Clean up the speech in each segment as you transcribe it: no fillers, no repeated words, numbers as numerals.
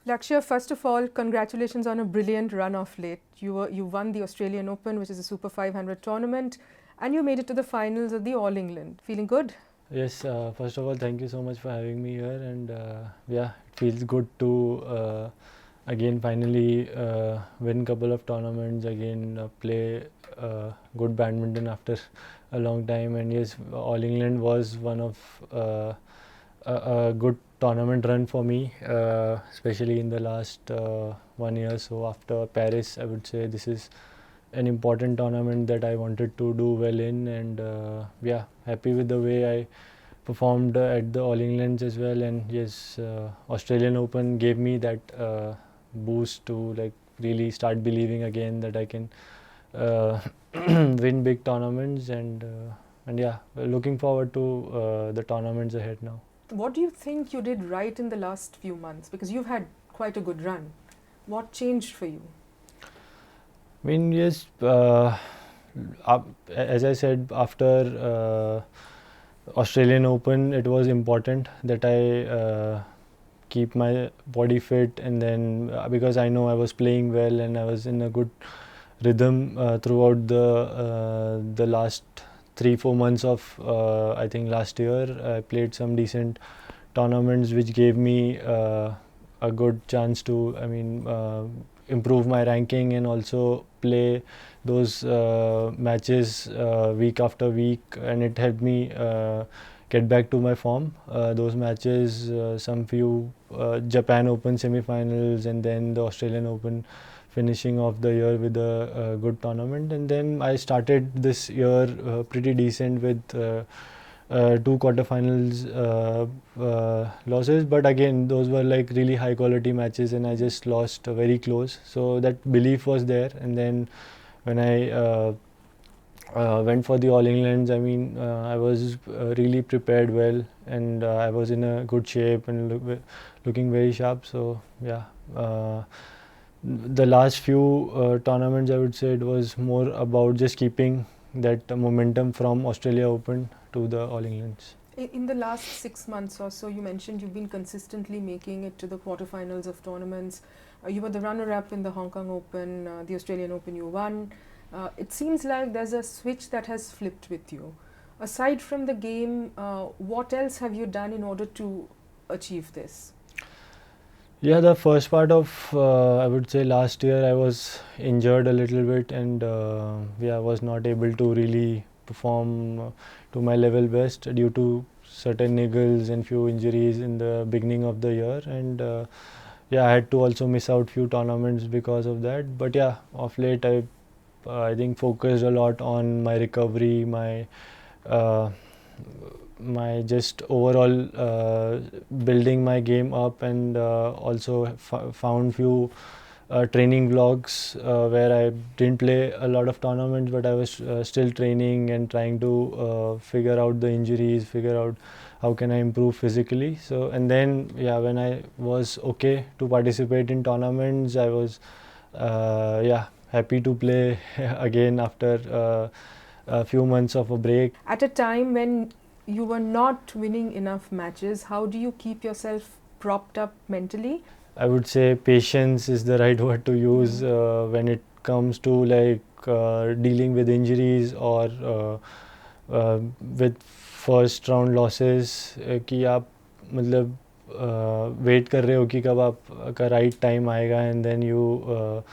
Lakshya, first of all, congratulations on a brilliant run of late. You won the Australian Open, which is a Super 500 tournament, and you made it to the finals of the All England. Feeling good? Yes, first of all, thank you so much for having me here, and yeah, it feels good to again finally win couple of tournaments, again play good badminton after a long time. And yes, All England was one of a good tournament run for me, especially in the last 1 year. So after Paris, I would say this is an important tournament that I wanted to do well in, and yeah, happy with the way I performed at the All Englands as well. And yes, Australian Open gave me that boost to like really start believing again that I can win big tournaments, and yeah, looking forward to the tournaments ahead now. What do you think you did right in the last few months? Because you've had quite a good run. What changed for you? I mean, yes, as I said, after Australian Open, it was important that I keep my body fit, and then because I know I was playing well and I was in a good rhythm throughout the last 3-4 months of I think last year. I played some decent tournaments which gave me a good chance to improve my ranking and also play those matches week after week, and it helped me get back to my form. Those matches, some few Japan Open semi-finals, and then the Australian Open, finishing off the year with a good tournament. And then I started this year pretty decent with 2 quarterfinals losses, but again those were like really high quality matches and I just lost very close. So that belief was there, and then when I went for the All Englands, I was really prepared well, and I was in a good shape and looking very sharp. So yeah, the last few tournaments, I would say it was more about just keeping that momentum from Australia Open to the All Englands. In the last 6 months or so, you mentioned you've been consistently making it to the quarterfinals of tournaments. You were the runner-up in the Hong Kong Open, the Australian Open you won. It seems like there's a switch that has flipped with you. Aside from the game, what else have you done in order to achieve this? Yeah, the first part of I would say last year I was injured a little bit, and yeah, was not able to really perform to my level best due to certain niggles and few injuries in the beginning of the year, and yeah, I had to also miss out few tournaments because of that. But yeah, of late I think focused a lot on my recovery, uh, my just overall building my game up, and also found few training vlogs where I didn't play a lot of tournaments, but I was still training and trying to figure out the injuries, figure out how can I improve physically. So, and then yeah, when I was okay to participate in tournaments, I was yeah, happy to play again after a few months of a break. At a time when you were not winning enough matches, how do you keep yourself propped up mentally? I would say patience is the right word to use when it comes to like dealing with injuries or with first round losses, कि आप मतलब wait कर रहे हो कि कब आपका right time आएगा, and then you're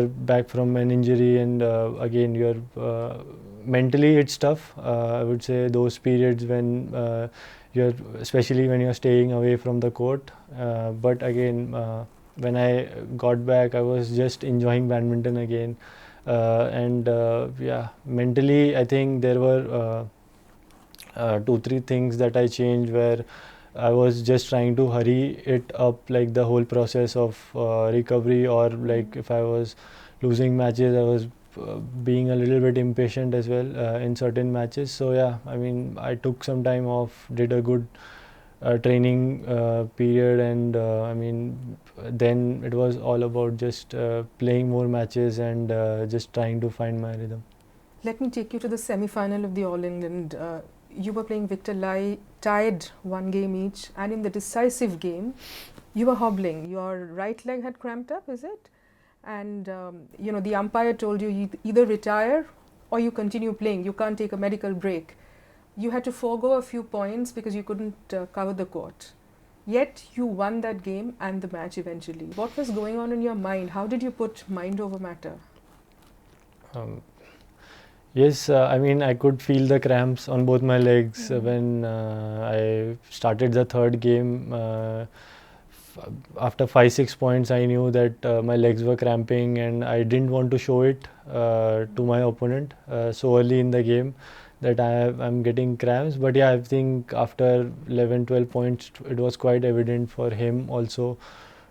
back from an injury, and again you're mentally it's tough. I would say those periods when you're, especially when you're staying away from the court, but again when I got back, I was just enjoying badminton again, and yeah, mentally I think there were 2-3 things that I changed, where I was just trying to hurry it up, like the whole process of recovery, or like if I was losing matches, I was being a little bit impatient as well in certain matches. So yeah, I took some time off, did a good training period, and then it was all about just playing more matches and just trying to find my rhythm. Let me take you to the semi-final of the All England. You were playing Victor Lai, tied 1 game each, and in the decisive game, You were hobbling. Your right leg had cramped up, is it? And the umpire told you either retire or you continue playing. You can't take a medical break. You had to forego a few points because you couldn't cover the court. Yet you won that game and the match eventually. What was going on in your mind? How did you put mind over matter? Um, yes, I mean, I could feel the cramps on both my legs when I started the third game. After 5-6 points, I knew that my legs were cramping, and I didn't want to show it to my opponent so early in the game that I'm getting cramps. But yeah, I think after 11-12 points, it was quite evident for him also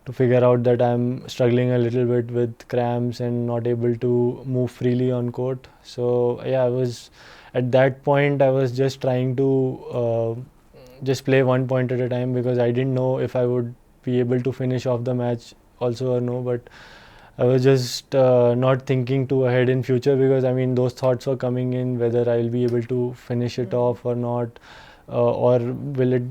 to figure out that I'm struggling a little bit with cramps and not able to move freely on court. So yeah, I was at that point, I was just trying to just play 1 point at a time, because I didn't know if I would be able to finish off the match also or no. But I was just not thinking too ahead in future, because I mean, those thoughts were coming in, whether I'll be able to finish it off or not, or will it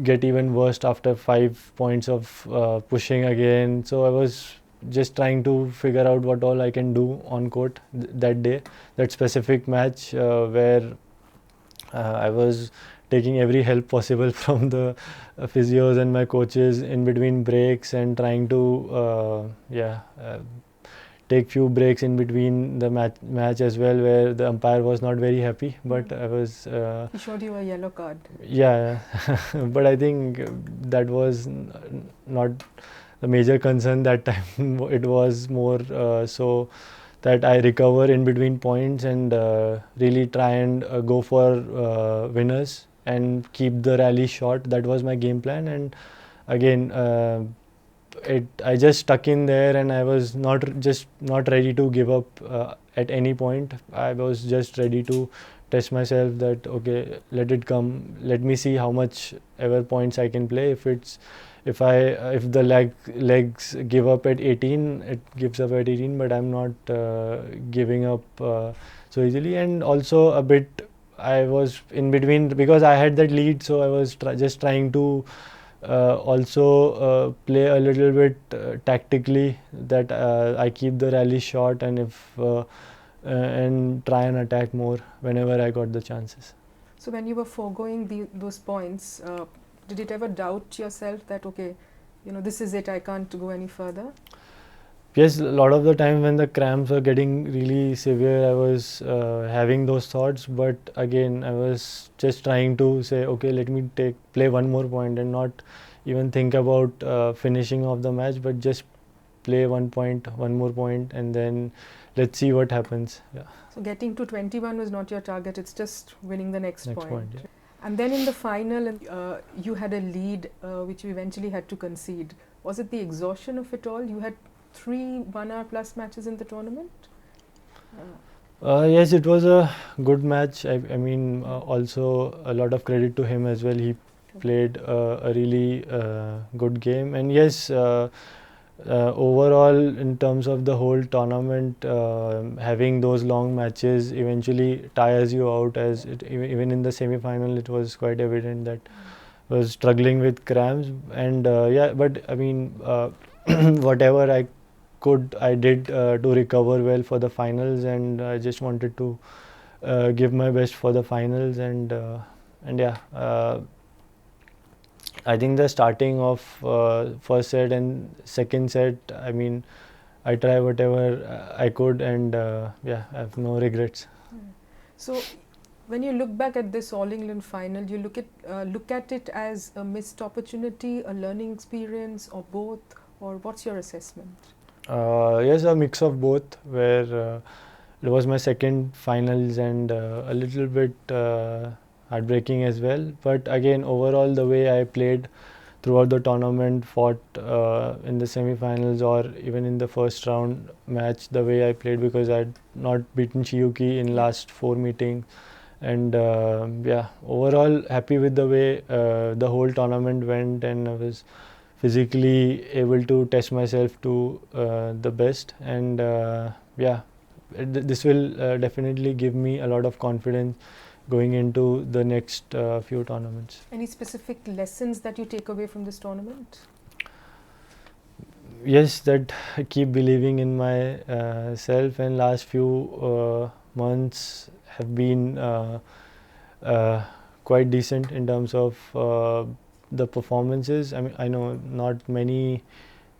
get even worse after 5 points of pushing again. So I was just trying to figure out what all I can do on court that day, that specific match, where I was taking every help possible from the physios and my coaches in between breaks, and trying to take few breaks in between the match as well, where the umpire was not very happy, but I was He showed you a yellow card. yeah. But I think that was not the major concern that time. It was more so that I recover in between points and really try and go for winners and keep the rally short. That was my game plan. And again, I just stuck in there, and I was not ready to give up at any point. I was just ready to test myself that okay, let it come, let me see how much ever points I can play. If the legs give up at 18, it gives up at 18, but I'm not giving up so easily. And also a bit, I was in between because I had that lead, so I was just trying to also play a little bit tactically, that I keep the rally short, and if and try and attack more whenever I got the chances. So when you were foregoing those points, did it ever doubt yourself that okay, this is it, I can't go any further? Yes, a lot of the time when the cramps were getting really severe, I was having those thoughts. But again, I was just trying to say, okay, let me play one more point, and not even think about finishing off the match, but just play 1 point, one more point, and then let's see what happens. Yeah. So getting to 21 was not your target, it's just winning the next point. Yeah. And then in the final, you had a lead which you eventually had to concede. Was it the exhaustion of it all? You had 3 1-hour plus matches in the tournament? Yes, it was a good match. I mean, also a lot of credit to him as well. He played a really good game. And yes, overall, in terms of the whole tournament, having those long matches eventually tires you out. As even in the semi-final, it was quite evident that I was struggling with cramps. And yeah, but I mean, whatever I did to recover well for the finals, and I just wanted to give my best for the finals. And yeah, I think the starting of first set and second set, I mean, I try whatever I could, and yeah, I have no regrets. So when you look back at this All England final, you look at it as a missed opportunity, a learning experience, or both, or what's your assessment? Yes, a mix of both, where it was my second finals, and a little bit heartbreaking as well. But again, overall, the way I played throughout the tournament, fought in the semi-finals or even in the first round match, the way I played, because I had not beaten Chiyuki in last 4 meetings. And yeah, overall happy with the way the whole tournament went, and I was physically able to test myself to the best. And yeah, this will definitely give me a lot of confidence going into the next few tournaments. Any specific lessons that you take away from this tournament? yes, that I keep believing in my self, and last few months have been uh, quite decent in terms of the performances. I mean, I know not many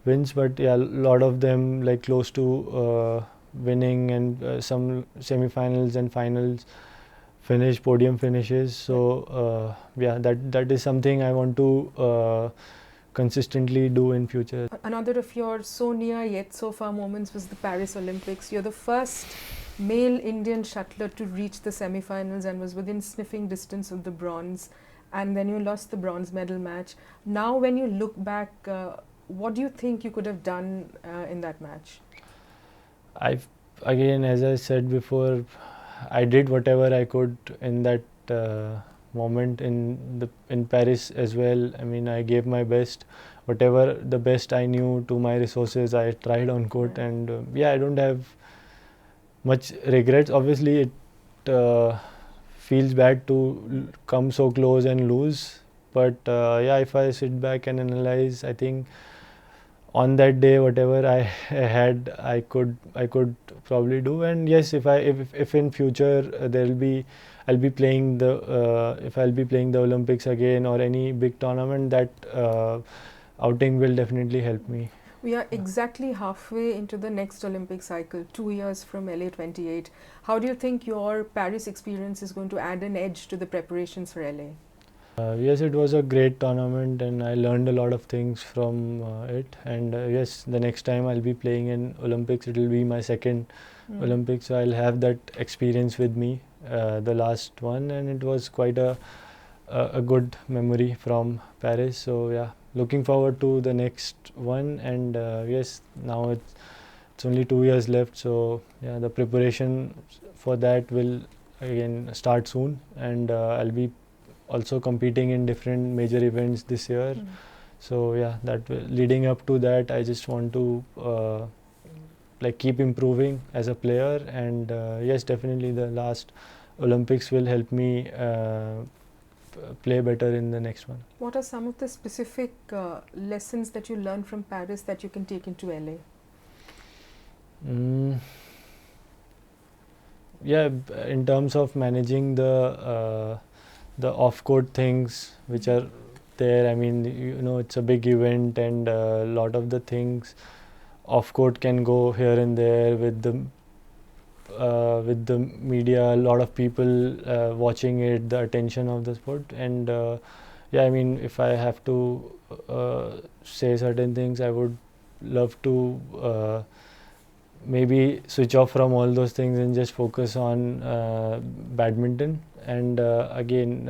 wins, but yeah, a lot of them like close to winning, and some semi-finals and finals podium finishes. So yeah, that is something I want to consistently do in future. Another of your so near yet so far moments was the Paris Olympics. You're the first male Indian shuttler to reach the semi-finals and was within sniffing distance of the bronze, and then you lost the bronze medal match. Now when you look back, what do you think you could have done in that match? I've Again, as I said before, I did whatever I could in that moment in Paris as well. I mean, I gave my best, whatever the best I knew to my resources. I tried on court, Right. and yeah, I don't have much regrets. Obviously, it feels bad to come so close and lose, but yeah, if I sit back and analyze, I think on that day whatever I had, I could probably do. And yes, if in future there'll be I'll be playing the if I'll be playing the Olympics again or any big tournament, that outing will definitely help me. We are exactly halfway into the next Olympic cycle, 2 years from LA 28. How do you think your Paris experience is going to add an edge to the preparations for LA? Yes, it was a great tournament, and I learned a lot of things from it. And yes, the next time I'll be playing in Olympics, it will be my second Olympics, so I'll have that experience with me, the last one, and it was quite a good memory from Paris. So yeah, looking forward to the next one. And yes, now it's only 2 years left, so yeah, the preparation for that will again start soon, and I'll be also competing in different major events this year. So yeah, leading up to that, I just want to like keep improving as a player. And yes, definitely the last Olympics will help me play better in the next one. What are some of the specific lessons that you learned from Paris that you can take into LA? Yeah, in terms of managing the off-court things which are there. I mean, you know, it's a big event, and a lot of the things off-court can go here and there with the media, a lot of people watching it, the attention of the sport. And yeah, I mean, if I have to say certain things, I would love to maybe switch off from all those things and just focus on badminton. And again,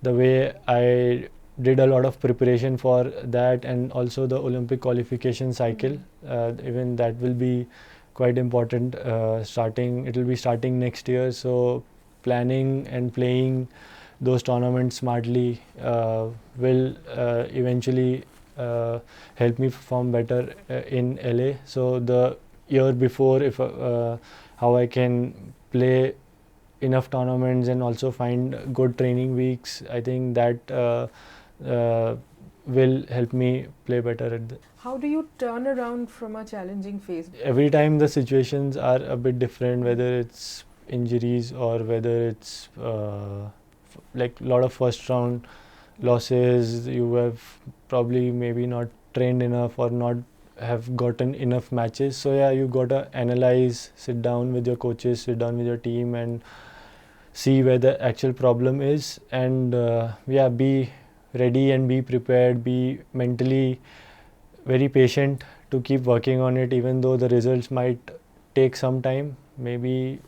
the way I did a lot of preparation for that, and also the Olympic qualification cycle, even that will be quite important. It will be starting next year, so planning and playing those tournaments smartly will eventually help me perform better in LA. So the year before, if how I can play enough tournaments and also find good training weeks, I think that will help me play better at the. How do you turn around from a challenging phase? Every time the situations are a bit different, whether it's injuries or whether it's like a lot of first round losses, you have probably maybe not trained enough or not have gotten enough matches. So yeah, you gotta analyze, sit down with your coaches, sit down with your team, and see where the actual problem is. And yeah, be ready and be prepared, be mentally very patient to keep working on it, even though the results might take some time, maybe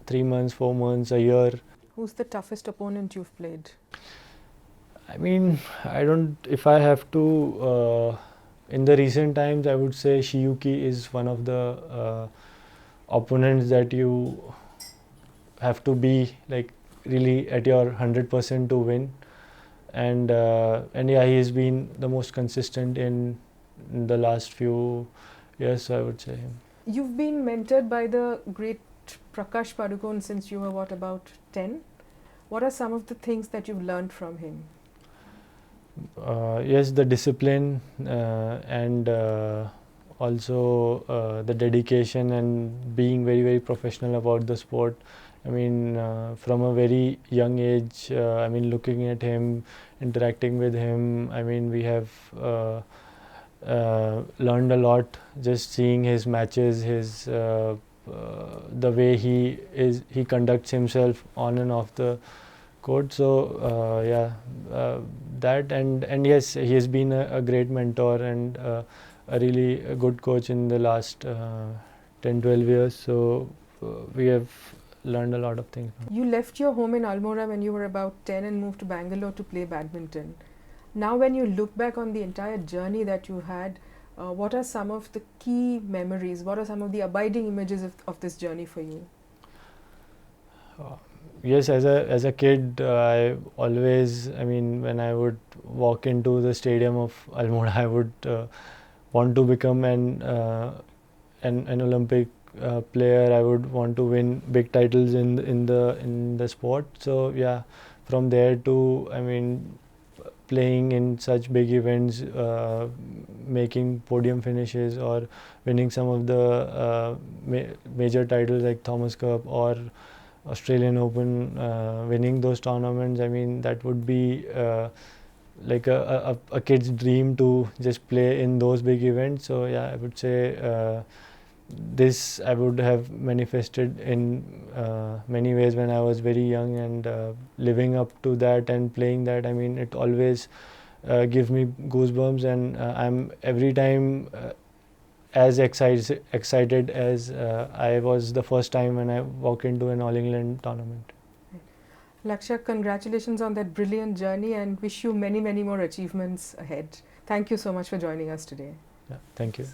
3 months, 4 months, a year. Who's the toughest opponent you've played? I mean, if I have to, in the recent times, I would say Shiyuki is one of the opponents that you have to be like really at your 100% to win. And yeah, he's been the most consistent in the last few years, so I would say him. You've been mentored by the great Prakash Padukone since you were about 10. What are some of the things that you've learned from him? Yes, the discipline and also the dedication and being very, very professional about the sport. I mean, from a very young age, I mean, looking at him, interacting with him, I mean, we have learned a lot just seeing his matches, the way he conducts himself on and off the court. So that and yes, he has been a great mentor and a really good coach in the last 10-12 years. So we have learned a lot of things. You left your home in Almora when you were about 10 and moved to Bangalore to play badminton. Now, when you look back on the entire journey that you had, what are some of the key memories? What are some of the abiding images of this journey for you? Yes, as a kid, I always, I mean, when I would walk into the stadium of Almora, I would want to become an Olympic player. I would want to win big titles in the sport. So yeah, from there to, I mean, playing in such big events, making podium finishes or winning some of the major titles like Thomas Cup or Australian Open, winning those tournaments. I mean, that would be like a kid's dream to just play in those big events. So yeah, I would say this I would have manifested in many ways when I was very young, and living up to that and playing that. I mean, it always gives me goosebumps, and I'm every time as excited as I was the first time when I walked into an All England tournament. Lakshya, congratulations on that brilliant journey and wish you many, many more achievements ahead. Thank you so much for joining us today. Yeah, thank you.